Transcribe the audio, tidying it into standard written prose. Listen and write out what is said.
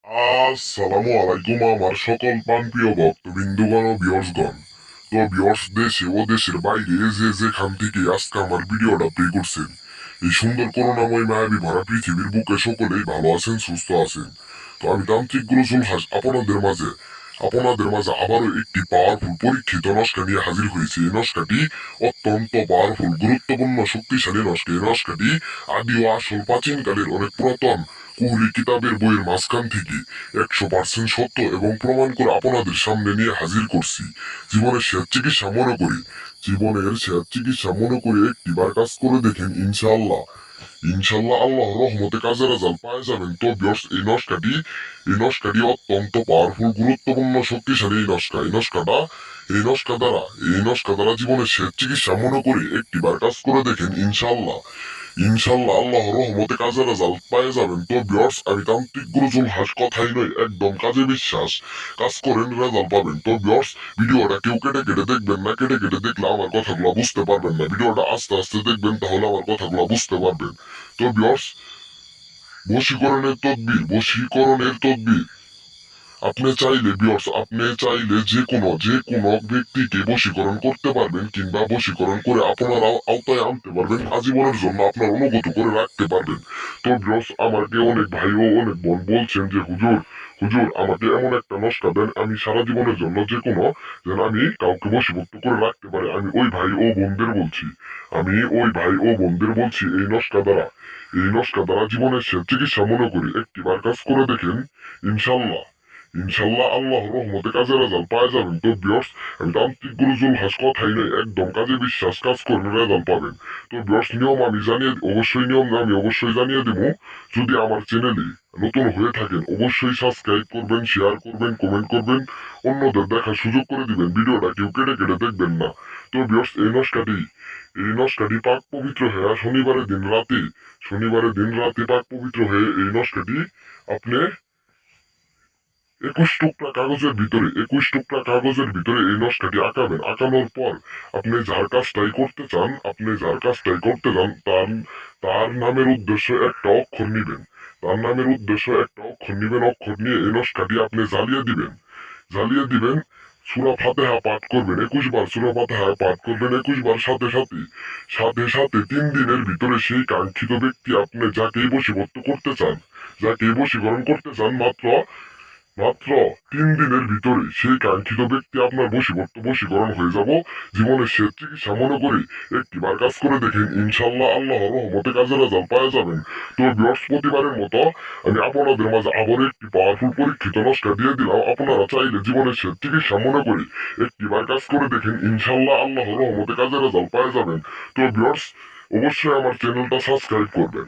আসসালামু আলাইকুম আমার সকল প্রাণপ্রিয় ভক্তবৃন্দগণ ও ভিউয়ার্সগণ। তো ভিউয়ার্স, দেশে ও দেশের বাইরে যে যেখান থেকে আজকে আমার ভিডিওটা প্লে করছেন, এই সুন্দর করুণাময় মায়াবী ভরা পৃথিবীর বুকে সকলেই ভালো আছেন, সুস্থ আছেন। তো আমি তান্ত্রিক গুরু জুলহাস আপনাদের মাঝে আবারও একটি পাওয়ারফুল পরীক্ষিত নস্কা নিয়ে হাজির হয়েছি। এই নস্কাটি অত্যন্ত পাওয়ারফুল, গুরুত্বপূর্ণ, শক্তিশালী নস্কা। এই নস্কাটি আদি ও আসল প্রাচীনকালের অনেক পুরাতন কুহুলি কিতাবের বইয়ের মাঝখান থেকে 100% সত্য এবং প্রমাণ করে আপনাদের সামনে নিয়ে হাজির করছি। জীবনের শেষ চিকিৎসা মনে করি একটিবার কাজ করে দেখেন, ইনশাআল্লাহ ইনশাল্লাহ আল্লাহর রহমতে কাজের রেজাল্ট পাওয়া যাবেন। তো ভিউয়ার্স, এই নস্কাটি অত্যন্ত পাওয়ারফুল, গুরুত্বপূর্ণ, শক্তিশালী। এই নস্কা দ্বারা জীবনের শেষ চিকিৎসা মনে করে একটিবার কাজ করে দেখেন, ইনশাল্লাহ ইনশাল্লাহ আল্লাহর রহমতে কাজের রেজাল্ট পাওয়া যাবেন। তো ভিউয়ার্স, আমি তান্ত্রিক গুরু জুলহাস, কথাই নয় একদম কাজে বিশ্বাস। কাজ করেন, রেজাল্ট পাবেন। তো ভিউয়ার্স, ভিডিওটা কেউ কেটে কেটে দেখবেন না। কেটে কেটে দেখলে আমার কথাগুলো বুঝতে পারবেন না। ভিডিওটা আস্তে আস্তে দেখবেন, তাহলে আমার কথাগুলো বুঝতে পারবেন। তো ভিউয়ার্স, বশীকরণের তদবির আপনি চাইলে যে কোনো ব্যক্তিকে বশীকরণ করতে পারবেন, কিংবা বশীকরণ করে আপনার আওতায় আনতে পারবেন, আজীবনের জন্য আপনার অনুগত করে রাখতে পারবেন। তো ভিউয়ার্স, আমাকে অনেক ভাই ও অনেক বোন বলছেন যে হুজুর হুজুর আমাকে এমন একটা নস্কা দেন, আমি সারা জীবনের জন্য যেন আমি কাউকে বশীভূত করে রাখতে পারি। আমি ওই ভাই ও বোনদের বলছি, এই নস্কা দ্বারা জীবনের শেষ চিকিৎসা মনে করি একটিবার কাজ করে দেখেন, ইনশাল্লাহ ইনশাল্লাহ আল্লাহর রহমতে কাজের রেজাল্ট পাওয়া যাবেন। তো ভিউয়ার্স, আমি তান্ত্রিক গুরু জুলহাস, কথাই নয় একদম কাজে বিশ্বাস। কাজ করলে রেজাল্ট পাবেন। তো ভিউয়ার্স, নিয়ম আমি অবশ্যই জানিয়ে দেব। যদি আমার চ্যানেলে নতুন হয়ে থাকেন, অবশ্যই সাবস্ক্রাইব করবেন, শেয়ার করবেন, কমেন্ট করবেন, অন্যদের দেখার সুযোগ করে দিবেন। ভিডিওটা কেউ কেটে কেটে দেখবেন না। তো ভিউয়ার্স, এই নস্কাটি পাক পবিত্র হয়ে শনিবারের দিন রাতে পাক পবিত্র হয়ে এই নস্কাটি আপনি 21 টুকরা কাগজের ভিতরে এই নকশাটি আঁকাবেন। আঁকানোর পর আপনি যার কাজটাই করতে চান তার নামের উদ্দেশ্য একটা অক্ষর নিবেন। অক্ষর নিয়ে এই নকশাটি আপনি জ্বালিয়ে দিবেন। সূরা ফাতিহা পাঠ করবেন 21 বার। সূরা ফাতিহা পাঠ করবেন 21 বার। সাথে সাথে 3 দিনের ভিতরে সেই কাঙ্ক্ষিত ব্যক্তি, আপনি যাকেই বশীকরণ করতে চান, মাত্র 3 দিনের ভিতরে সেই কাঙ্ক্ষিত ব্যক্তি আপনার বশীকরণ হয়ে যাব। জীবনের শেষ চিকিৎসা মনে করি একটিবার কাজ করে দেখেন, ইনশাল্লাহ আল্লাহর রহমতে কাজের রেজাল্ট পাওয়া যাবেন। তো বৃহস্পতিবারের মতো আমি আপনাদের মাঝে আবারও একটি পাওয়ারফুল পরীক্ষিত নস্কা দিয়ে দিলাম। আপনারা চাইলে জীবনের শেষ চিকিৎসা মনে করি একটিবার কাজ করে দেখেন, ইনশাল্লাহ আল্লাহর রহমতে কাজের রেজাল্ট পাওয়া যাবেন। তো ভিউয়ার্স, অবশ্যই আমার চ্যানেলটা সাবস্ক্রাইব করবেন।